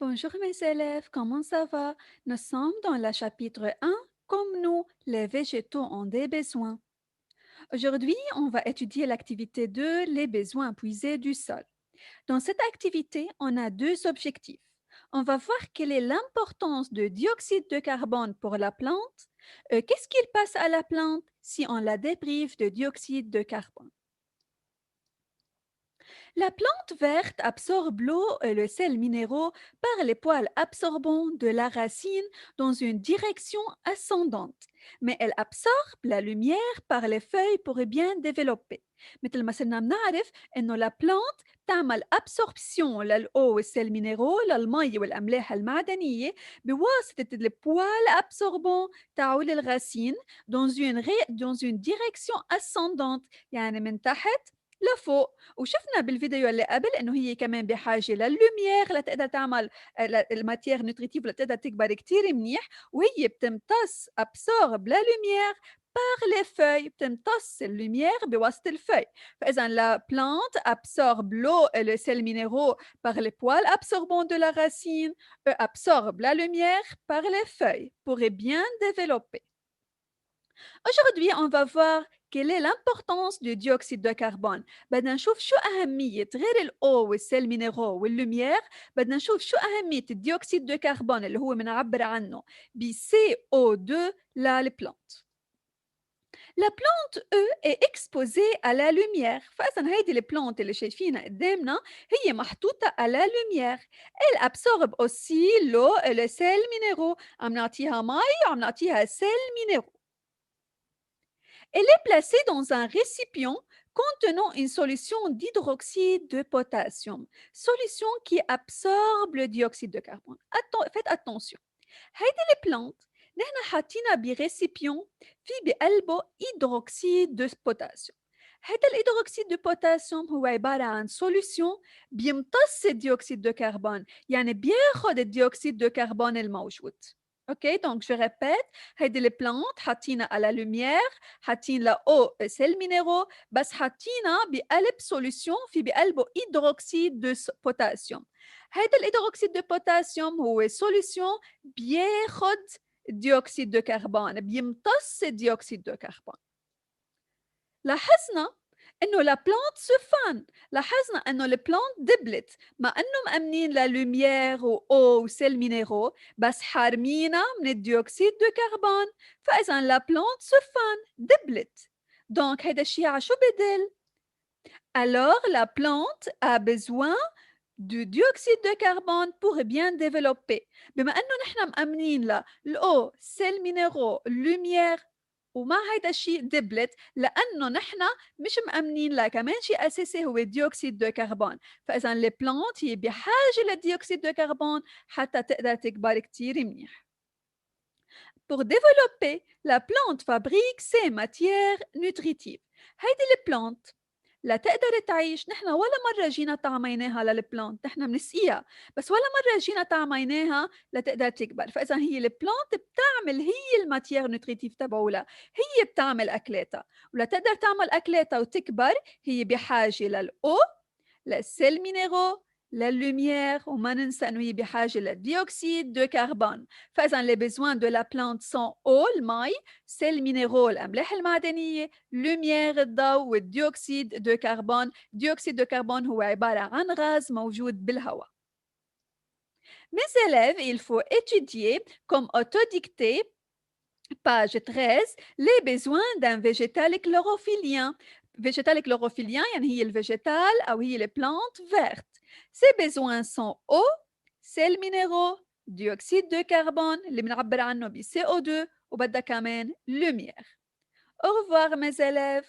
Bonjour mes élèves, comment ça va? Nous sommes dans le chapitre 1, comme nous, les végétaux ont des besoins. Aujourd'hui, on va étudier l'activité 2, les besoins puisés du sol. Dans cette activité, on a deux objectifs. On va voir quelle est l'importance de dioxyde de carbone pour la plante. Qu'est-ce qu'il passe à la plante si on la déprive de dioxyde de carbone? La plante verte absorbe l'eau et le sel minéraux par les poils absorbants de la racine dans une direction ascendante, mais elle absorbe la lumière par les feuilles pour bien développer. مثل ما صرنا بنعرف إنه البلانت تعمل absorption للأو والسيل مينيرو للمي والأملاح المعدنية بواسطة البوال absorbant تاعول الغاسين dans une direction ascendante يعني من تحت لفوق. وشفنا بالفيديو اللي قبل إنه هي كمان بحاجة للlumière لتقدر تعمل الماتيير نوتريتيف لتقدر تكبر كتير منيح، وهي بتمتص absorbe la lumière par les feuilles، بتمتص اللوميير بواسطة الفeuilles. فإذا la plante absorbe l'eau et les sels minéraux par les poils absorbants de la racine et absorbe la lumière par les feuilles pour bien développer. Aujourd'hui, on va voir quelle est l'importance du dioxyde de carbone. بدنا نشوف شو أهمية غير ال O والسيل مينيرو واللوميير. بدنا نشوف شو أهمية الديوكسيد de carbone اللي هو بنعبر عنه ب CO2 للبلانت. La plante, eux, est exposée à la lumière. فإذا هيدي البلانت اللي شايفينها قدامنا هي محطوطة à la lumière. Elle absorbe aussi l'eau et les sels minéraux. عم نعطيها مي وعم نعطيها sels minéraux. Elle est placée dans un récipient contenant une solution d'hydroxyde de potassium, solution qui absorbe le dioxyde de carbone. Faites attention. هيدي البلانت نحن حاطينها بريسيبيون في بقلبه هيدروكسيد دو بوتاسيوم. هذا الهيدروكسيد دو بوتاسيوم هو عبارة عن سوليوشن بيمتص الديوكسيد دو كربون، يعني بياخد الديوكسيد دو كربون الموجود. اوكي دونك جو ريبيت، هيدي البلانت حاطينها على لوميير، حاطين لها او سيل مينيرو، بس حاطينها بقلب سوليوشن في بقلبه هيدروكسيد دو بوتاسيوم. هذا الهيدروكسيد دو بوتاسيوم هو سوليوشن بياخد ديوكسيد دو كربون، بيمتص الديوكسيد دو كربون. لاحظنا إنه لابلانت سفان، لاحظنا إنه البلانت دبلت، مع إنه مأمنين للوميير وأو وسيل مينيرو، بس حارمينا من الديوكسيد دو كربون. فإذا لابلانت سفان دبلت. دونك هيدا الشيء على شو بدل؟ Alors la plante a besoin du dioxyde de carbone pour bien développer. بما إنه نحن مأمنين له الأو سيل مينيرو lumière ومع هيدا الشيء دبلت، لأنه نحن مش مأمنين له كمان شيء أساسي هو الديوكسيد دو كربون. فإذا البلانت هي بحاجة للديوكسيد دو كربون حتى تقدر تكبر كتير منيح. Pour développer, la plante fabrique ses matières nutritives. هيدي البلانت لتقدر تعيش، نحن ولا مرة جينا طعميناها للبلانت، نحن بنسقيها بس ولا مرة جينا طعميناها لتقدر تكبر. فإذا هي البلانت بتعمل هي الماتيير نوتريتيف تبعولها، هي بتعمل أكلاتها، ولتقدر تعمل أكلاتها وتكبر هي بحاجة للأو، للسيل مينيرو، للlumière وما ننسى إنه هي بحاجة للديوكسيد دو كربون. فإذا les besoins de la plante sont eau المي، sels minéraux الأملاح المعدنية، lumière الضوء، والديوكسيد دو كربون. ديوكسيد دو كربون هو عبارة عن غاز موجود بالهواء. Mes élèves, il faut étudier comme autodictée page 13 les besoins d'un végétal chlorophyllien. végétal chlorophyllien يعني هي الفيجيتال أو هي البلانت verte. Ses besoins sont eau, sels minéraux, dioxyde de carbone اللي بنعبر عنه ب CO2 وبدها كمان lumière. Au revoir mes élèves.